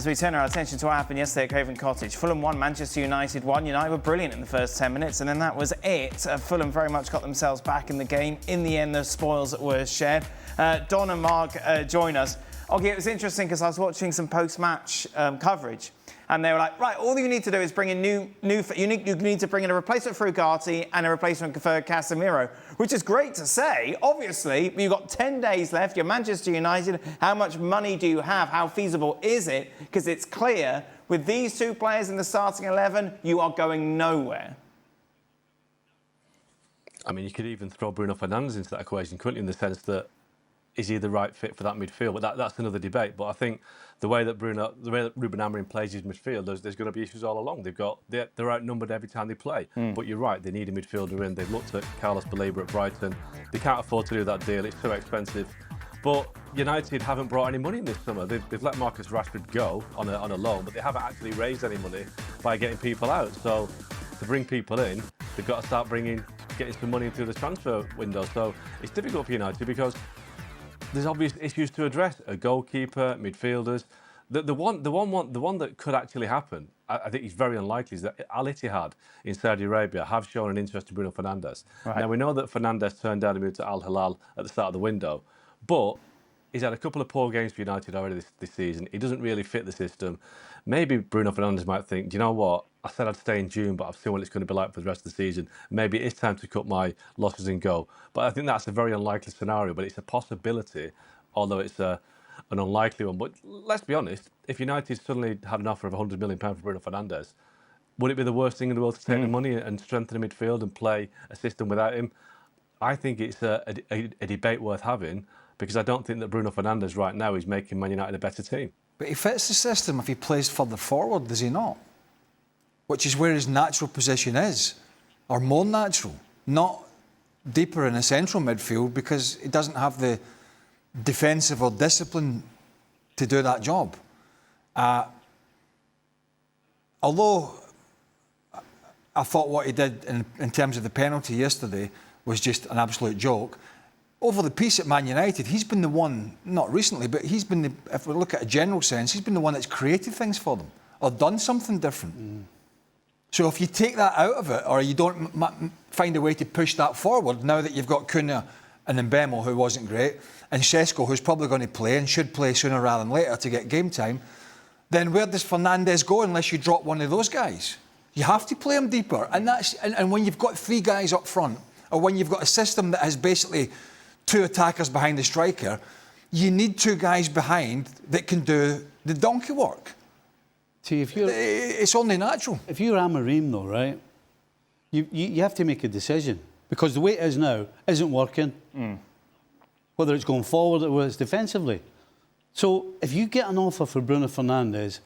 As we turn our attention to what happened yesterday at Craven Cottage, Fulham 1, Manchester United 1. United were brilliant in the first 10 minutes, and then that was it. Fulham very much got themselves back in the game. In the end, the spoils were shared. Don and Mark join us. Okay, it was interesting because I was watching some post-match coverage, and they were like, right, all you need to do is bring in you need to bring in a replacement for Ugarte and a replacement for Casemiro, which is great to say. Obviously, you've got 10 days left. You're Manchester United. How much money do you have? How feasible is it? Because it's clear, with these two players in the starting 11, you are going nowhere. I mean, you could even throw Bruno Fernandes into that equation, couldn't you, in the sense that is he the right fit for that midfield? But that's another debate. But I think the way that Ruben Amorim plays his midfield, there's going to be issues all along. They're outnumbered every time they play. But you're right, they need a midfielder in. They've looked at Carlos Baleba at Brighton. They can't afford to do that deal. It's so expensive. But United haven't brought any money in this summer. They've let Marcus Rashford go on a loan, but they haven't actually raised any money by getting people out. So to bring people in, they've got to start getting some money through the transfer window. So it's difficult for United because there's obvious issues to address: a goalkeeper, midfielders. The one that could actually happen, I think is very unlikely, is that Al Ittihad in Saudi Arabia have shown an interest in Bruno Fernandes. Right. Now we know that Fernandes turned down a move to Al Hilal at the start of the window, but he's had a couple of poor games for United already this season. He doesn't really fit the system. Maybe Bruno Fernandes might think, do you know what? I said I'd stay in June, but I've seen what it's going to be like for the rest of the season. Maybe it's time to cut my losses and go. But I think that's a very unlikely scenario, but it's a possibility, although it's an unlikely one. But let's be honest, if United suddenly had an offer of £100 million for Bruno Fernandes, would it be the worst thing in the world to take the money and strengthen the midfield and play a system without him? I think it's a debate worth having, because I don't think that Bruno Fernandes right now is making Man United a better team. But he fits the system if he plays further forward, does he not? Which is where his natural position is, or more natural, not deeper in a central midfield, because he doesn't have the defensive or discipline to do that job. Although I thought what he did in terms of the penalty yesterday was just an absolute joke, over the piece at Man United, he's been the one, not recently, but he's been, if we look at a general sense, he's been the one that's created things for them or done something different. So if you take that out of it, or you don't find a way to push that forward, now that you've got Cunha and Mbemo, who wasn't great, and Šeško, who's probably going to play and should play sooner rather than later to get game time, then where does Fernandes go unless you drop one of those guys? You have to play him deeper. And when you've got three guys up front, or when you've got a system that has basically two attackers behind the striker, you need two guys behind that can do the donkey work. See, it's only natural. If you're Amorim, though, right, you have to make a decision, because the way it is now isn't working, whether it's going forward or whether it's defensively. So if you get an offer for Bruno Fernandes,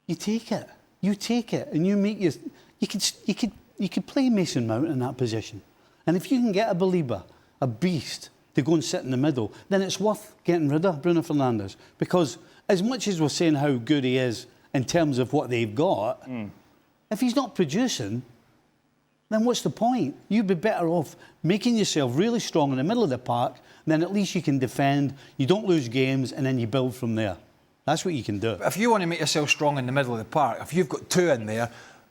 you take it. You take it, and you could play Mason Mount in that position, and if you can get a Baleba, a beast, to go and sit in the middle, then it's worth getting rid of Bruno Fernandes. Because as much as we're saying how good he is in terms of what they've got, if he's not producing, then what's the point? You'd be better off making yourself really strong in the middle of the park, then at least you can defend, you don't lose games, and then you build from there. That's what you can do. If you want to make yourself strong in the middle of the park, if you've got two in there,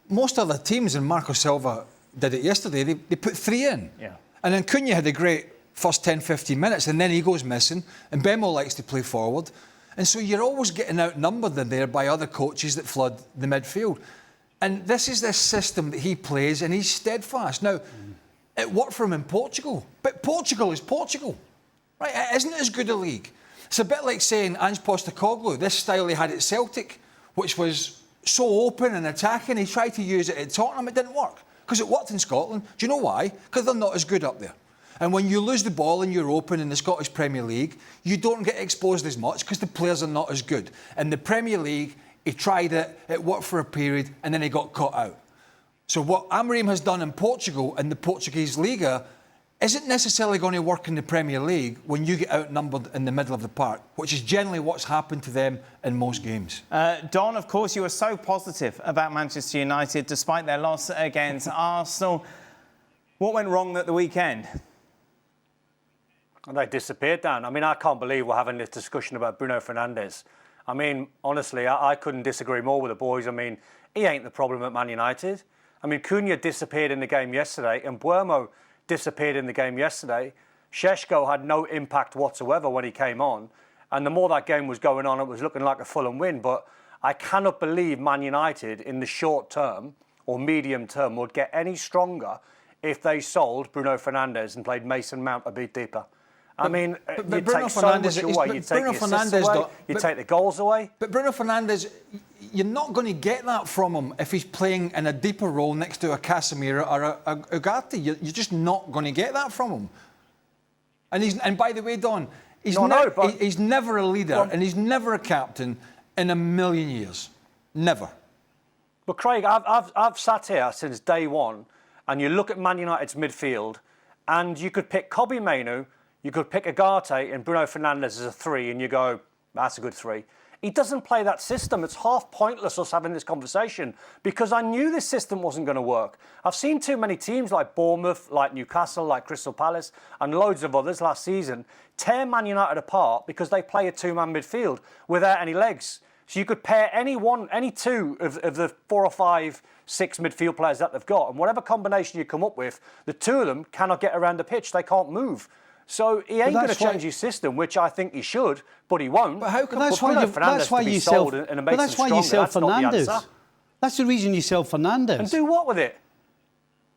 most other teams, and Marco Silva did it yesterday, they put three in. Yeah. And then Cunha had a great first 10, 15 minutes, and then he goes missing, and Mbemo likes to play forward. And so you're always getting outnumbered in there by other coaches that flood the midfield. And this is this system that he plays, and he's steadfast. Now, it worked for him in Portugal, but Portugal is Portugal, right? It isn't as good a league. It's a bit like saying Ange Postecoglou, this style he had at Celtic, which was so open and attacking, he tried to use it at Tottenham, it didn't work. Because it worked in Scotland. Do you know why? Because they're not as good up there. And when you lose the ball and you're open in the Scottish Premier League, you don't get exposed as much because the players are not as good. In the Premier League, he tried it worked for a period, and then he got caught out. So what Amorim has done in Portugal and the Portuguese Liga isn't necessarily going to work in the Premier League when you get outnumbered in the middle of the park, which is generally what's happened to them in most games. Don, of course, you were so positive about Manchester United despite their loss against Arsenal. What went wrong at the weekend? And they disappeared, Dan. I mean, I can't believe we're having this discussion about Bruno Fernandes I mean, honestly, I couldn't disagree more with the boys. I mean, he ain't the problem at Man United. I mean, Cunha disappeared in the game yesterday and Buemo disappeared in the game yesterday. Šeško had no impact whatsoever when he came on. And the more that game was going on, it was looking like a Fulham win. But I cannot believe Man United in the short term or medium term would get any stronger if they sold Bruno Fernandes and played Mason Mount a bit deeper. I mean, you take so much away. You take the assists away, you take the goals away. But Bruno Fernandes, you're not going to get that from him if he's playing in a deeper role next to a Casemiro or a Ugarte. You're just not going to get that from him. And by the way, Don, he's never a leader and he's never a captain in a million years. Never. But Craig, I've sat here since day one, and you look at Man United's midfield, and you could pick Kobbie Mainoo, you could pick Ugarte and Bruno Fernandes as a 3, and you go, that's a good 3. He doesn't play that system. It's half pointless us having this conversation because I knew this system wasn't going to work. I've seen too many teams like Bournemouth, like Newcastle, like Crystal Palace, and loads of others last season tear Man United apart because they play a 2-man midfield without any legs. So you could pair any two of the 4 or 5, 6 midfield players that they've got, and whatever combination you come up with, the 2 of them cannot get around the pitch. They can't move. So he ain't going to change his system, which I think he should, but he won't. But how can that's why you sell Fernandes. That's the reason you sell Fernandes. And do what with it?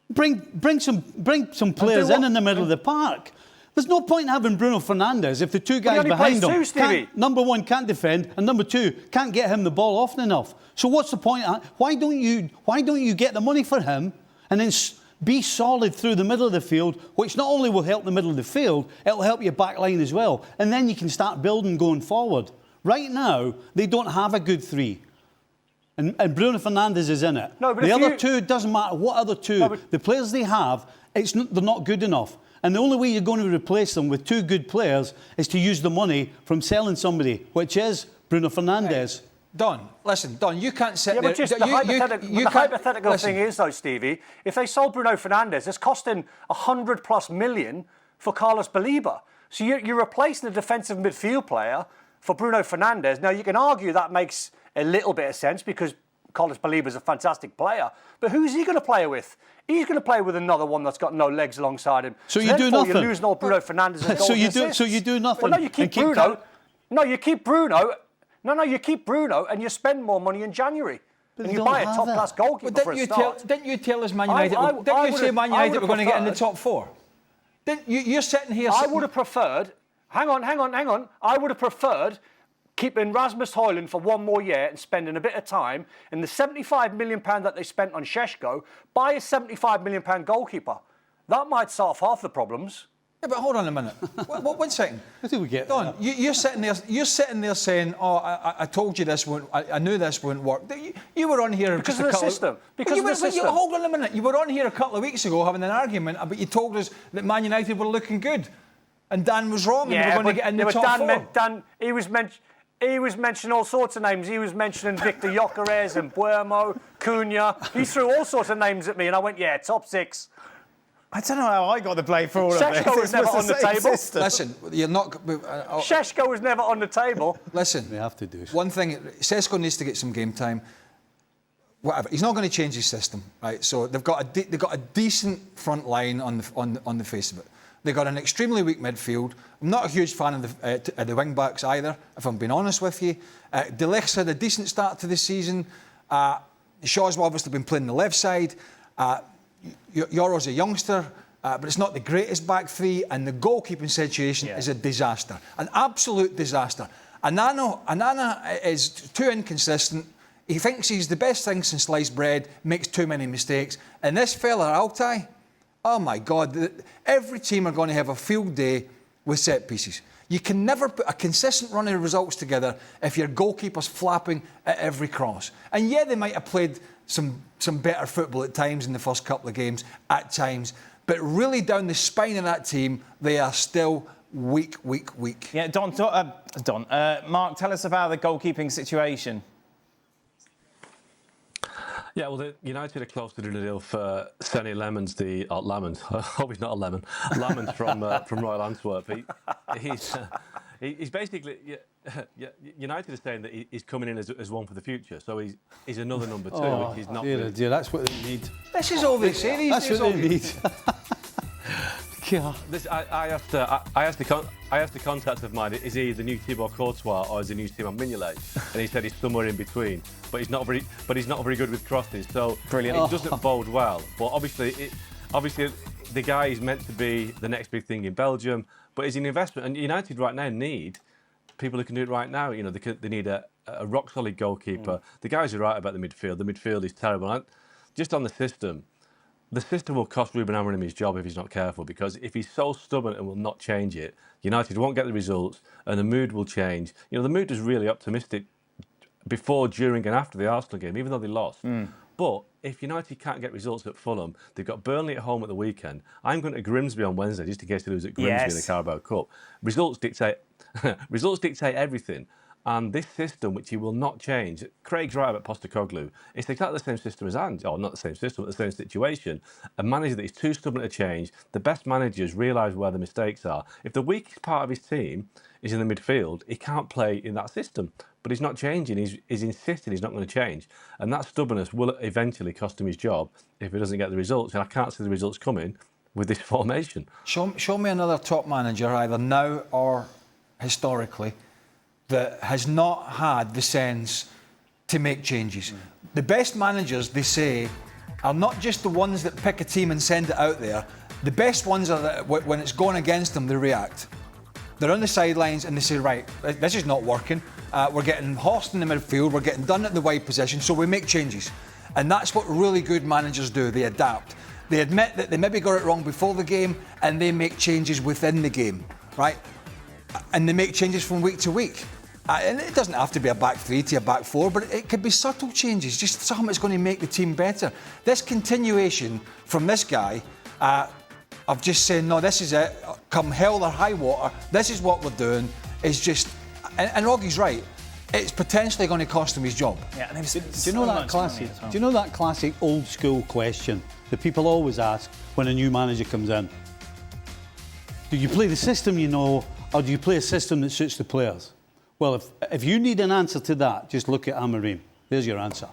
Bring some players in the middle of the park. There's no point in having Bruno Fernandes if the 2 guys behind him, number 1, can't defend, and number 2, can't get him the ball often enough. So what's the point? Why don't you get the money for him and then be solid through the middle of the field, which not only will help the middle of the field, it'll help your back line as well. And then you can start building going forward. Right now, they don't have a good 3. And Bruno Fernandes is in it. No, but the other 2, doesn't matter what other 2, the players they have, they're not good enough. And the only way you're going to replace them with 2 good players is to use the money from selling somebody, which is Bruno Fernandes. Hey, Don, listen, Don, you can't sit there. But just the hypothetical thing is, though, Stevie, if they sold Bruno Fernandes, it's costing 100+ million for Carlos Baleba. So you're replacing a defensive midfield player for Bruno Fernandes. Now, you can argue that makes a little bit of sense because Carlos Baleba is a fantastic player. But who's he going to play with? He's going to play with another one that's got no legs alongside him. So you do nothing. You're losing all Bruno Fernandes and goals So you do nothing. Well, no, you keep Bruno. You keep Bruno. You keep Bruno and you spend more money in January. And you buy a top-class goalkeeper for a start. Didn't you tell us Man United... Didn't you say Man United were going to get in the top 4? You're sitting here... I would have preferred... Hang on. I would have preferred keeping Rasmus Højlund for 1 more year and spending a bit of time in the £75 million that they spent on Šeško, buy a £75 million goalkeeper. That might solve half the problems. Yeah, but hold on a minute. 1 second. I think we get Don, you're sitting there saying, "Oh, I told you this won't. I knew this wouldn't work." You were on here because of the system. Hold on a minute. You were on here a couple of weeks ago having an argument, but you told us that Man United were looking good, and Dan was wrong, and they were going to get in the top 4. Dan, he was mentioning all sorts of names. He was mentioning Victor Gyökeres and Buemo, Cunha. He threw all sorts of names at me, and I went, "Yeah, top 6." I don't know how I got the blame for all of this. Šeško was never on the table. Listen, you're not... Šeško was never on the table. Listen, we have to do one thing. Šeško needs to get some game time. Whatever. He's not going to change his system, right? So they've got a decent front line on the face of it. They've got an extremely weak midfield. I'm not a huge fan of the wing backs either, if I'm being honest with you. De Ligt's had a decent start to the season. Shaw's obviously been playing the left side. Yoro's a youngster, but it's not the greatest back 3, and the goalkeeping situation is a disaster, an absolute disaster. Anana is too inconsistent. He thinks he's the best thing since sliced bread, makes too many mistakes. And this fella, Altay, oh my God, every team are going to have a field day with set pieces. You can never put a consistent run of results together if your goalkeeper's flapping at every cross. And yeah, they might have played some better football at times in the first couple of games, at times. But really down the spine of that team, they are still weak. Yeah, Mark, tell us about the goalkeeping situation. Yeah, well, United are close to doing a deal for Senny Lemons, Lemons. I hope he's not a lemon. Lemons from Royal Antwerp. He's basically United are saying that he's coming in as one for the future. So he's another number 2, which is not. Dear, that's what they need. This is all they say these days. That's what they need. God. I asked the contact of mine, is he the new Thibaut Courtois or is he the new Simon Mignolet? And he said he's somewhere in between. But he's not very good with crosses. So brilliant. It doesn't bode well. But obviously the guy is meant to be the next big thing in Belgium. But he's an investment, and United right now need people who can do it right now. You know, they need a rock solid goalkeeper. The guys are right about the midfield. The midfield is terrible. And just on the system will cost Ruben Amorim his job if he's not careful, because if he's so stubborn and will not change it, United won't get the results and the mood will change. You know, the mood was really optimistic before, during and after the Arsenal game, even though they lost. But if United can't get results at Fulham, they've got Burnley at home at the weekend. I'm going to Grimsby on Wednesday, just in case they lose at Grimsby in the Carabao Cup. Results dictate everything. And this system, which he will not change, Craig's right about Postecoglou. It's exactly the same system as Ange, or not the same system, but the same situation. A manager that is too stubborn to change. The best managers realise where the mistakes are. If the weakest part of his team is in the midfield, he can't play in that system. But he's not changing. He's insisting he's not going to change. And that stubbornness will eventually cost him his job if he doesn't get the results. And I can't see the results coming with this formation. Show me another top manager, either now or historically, that has not had the sense to make changes. The best managers, they say, are not just the ones that pick a team and send it out there. The best ones are that when it's gone against them, they react. They're on the sidelines and they say, right, this is not working. We're getting horsed in the midfield, we're getting done at the wide position, so we make changes. And that's what really good managers do, they adapt. They admit that they maybe got it wrong before the game and they make changes within the game, right? And they make changes from week to week. And it doesn't have to be a back 3 to a back 4, but it could be subtle changes, just something that's going to make the team better. This continuation from this guy of just saying, no, this is it, come hell or high water, this is what we're doing, is just... And Roggie's right, it's potentially going to cost him his job. Yeah, and do you know that classic? Do you know that classic old school question that people always ask when a new manager comes in? Do you play the system you know, or do you play a system that suits the players? Well, if you need an answer to that, just look at Amorim. There's your answer.